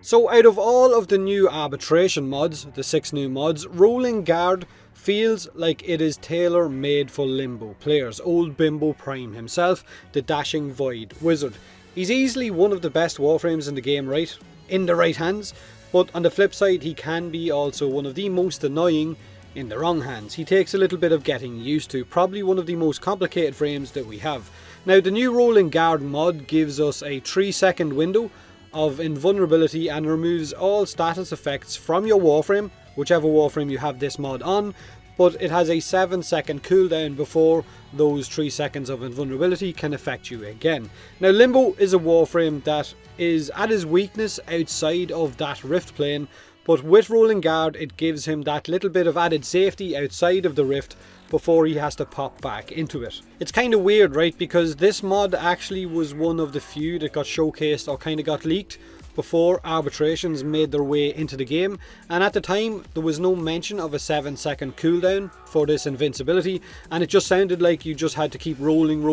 So out of all of the new arbitration mods, the 6 new mods, Rolling Guard feels like it is tailor made for Limbo players. Old Bimbo Prime himself, the dashing void wizard. He's easily one of the best Warframes in the game, right? In the right hands. But on the flip side, he can be also one of the most annoying in the wrong hands. He takes a little bit of getting used to, probably one of the most complicated frames that we have. Now the new Rolling Guard mod gives us a 3-second window of invulnerability and removes all status effects from your Warframe, whichever Warframe you have this mod on, but it has a 7-second cooldown before those 3 seconds of invulnerability can affect you again. Now Limbo is a Warframe that is at his weakness outside of that Rift plane, but with Rolling Guard it gives him that little bit of added safety outside of the Rift before he has to pop back into it. It's kind of weird, right, because this mod actually was one of the few that got showcased or kind of got leaked before arbitrations made their way into the game, and at the time there was no mention of a 7-second cooldown for this invincibility, and it just sounded like you just had to keep rolling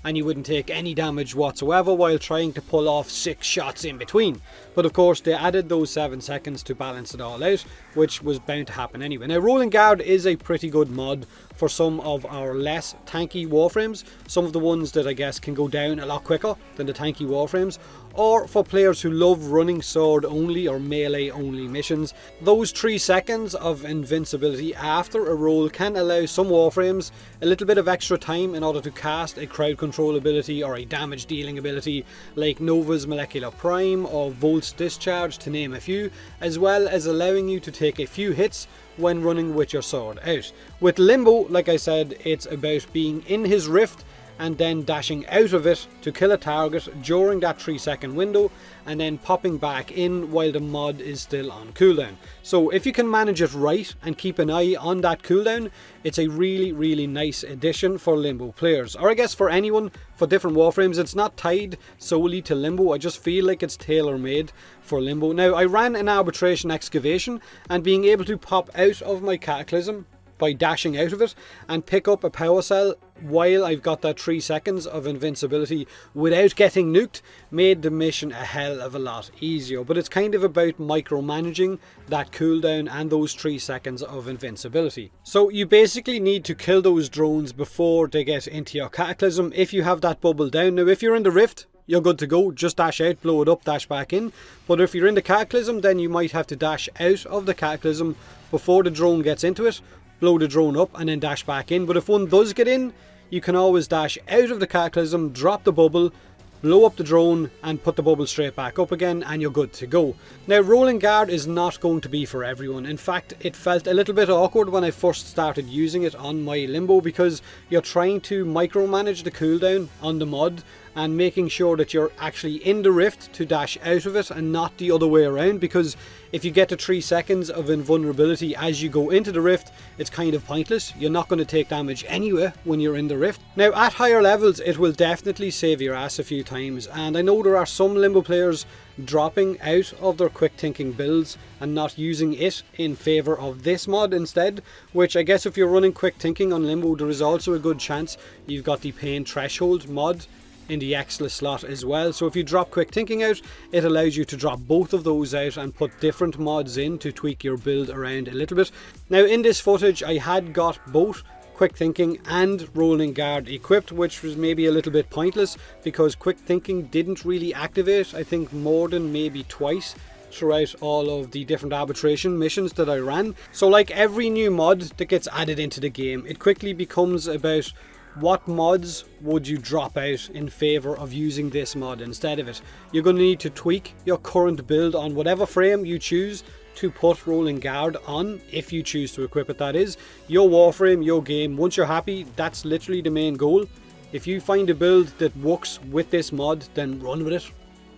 and you wouldn't take any damage whatsoever while trying to pull off 6 shots in between. But of course they added those 7 seconds to balance it all out, which was bound to happen anyway. Now Rolling Guard is a pretty good mod for some of our less tanky Warframes, some of the ones that I guess can go down a lot quicker than the tanky Warframes, or for players who love running sword only or melee only missions. Those 3 seconds of invincibility after a roll can allow some Warframes a little bit of extra time in order to cast a crowd control ability or a damage dealing ability like Nova's Molecular Prime or Volt's Discharge, to name a few, as well as allowing you to take a few hits when running with your sword out. With Limbo, like I said, it's about being in his rift and then dashing out of it to kill a target during that 3-second window and then popping back in while the mod is still on cooldown. So if you can manage it right and keep an eye on that cooldown, it's a really nice addition for Limbo players, or I guess for anyone for different Warframes. It's not tied solely to Limbo, I just feel like it's tailor made for Limbo. Now I ran an arbitration excavation, and being able to pop out of my Cataclysm by dashing out of it and pick up a power cell while I've got that 3 seconds of invincibility without getting nuked made the mission a hell of a lot easier. But it's kind of about micromanaging that cooldown and those 3 seconds of invincibility. So you basically need to kill those drones before they get into your Cataclysm if you have that bubble down. Now if you're in the Rift, you're good to go, just dash out, blow it up, dash back in. But if you're in the Cataclysm, then you might have to dash out of the Cataclysm before the drone gets into it, blow the drone up and then dash back in. But if one does get in, you can always dash out of the Cataclysm, drop the bubble, blow up the drone and put the bubble straight back up again, and you're good to go. Now Rolling Guard is not going to be for everyone. In fact, it felt a little bit awkward when I first started using it on my Limbo, because you're trying to micromanage the cooldown on the mod and making sure that you're actually in the Rift to dash out of it and not the other way around, because if you get to 3 seconds of invulnerability as you go into the Rift, it's kind of pointless. You're not going to take damage anyway when you're in the Rift. Now at higher levels it will definitely save your ass a few times, and I know there are some Limbo players dropping out of their quick thinking builds and not using it in favour of this mod instead, which I guess if you're running quick thinking on Limbo, there is also a good chance you've got the pain threshold mod in the Xless slot as well. So if you drop quick thinking out, it allows you to drop both of those out and put different mods in to tweak your build around a little bit. Now in this footage I had got both quick thinking and Rolling Guard equipped, which was maybe a little bit pointless because quick thinking didn't really activate, I think, more than maybe twice throughout all of the different arbitration missions that I ran. So like every new mod that gets added into the game, it quickly becomes about what mods would you drop out in favour of using this mod instead of it. You're going to need to tweak your current build on whatever frame you choose to put Rolling Guard on, if you choose to equip it, that is. Your Warframe, your game, once you're happy, that's literally the main goal. If you find a build that works with this mod, then run with it.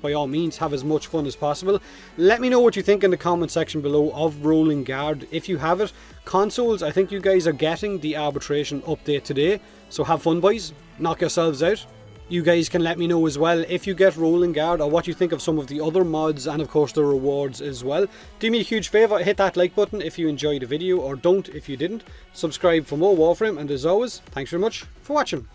By all means, have as much fun as possible. Let me know what you think in the comment section below of Rolling Guard if you have it. Consoles, I think you guys are getting the arbitration update today, so have fun boys, knock yourselves out. You guys can let me know as well if you get Rolling Guard or what you think of some of the other mods and of course the rewards as well. Do me a huge favour, hit that like button if you enjoyed the video, or don't if you didn't. Subscribe for more Warframe, and as always, thanks very much for watching.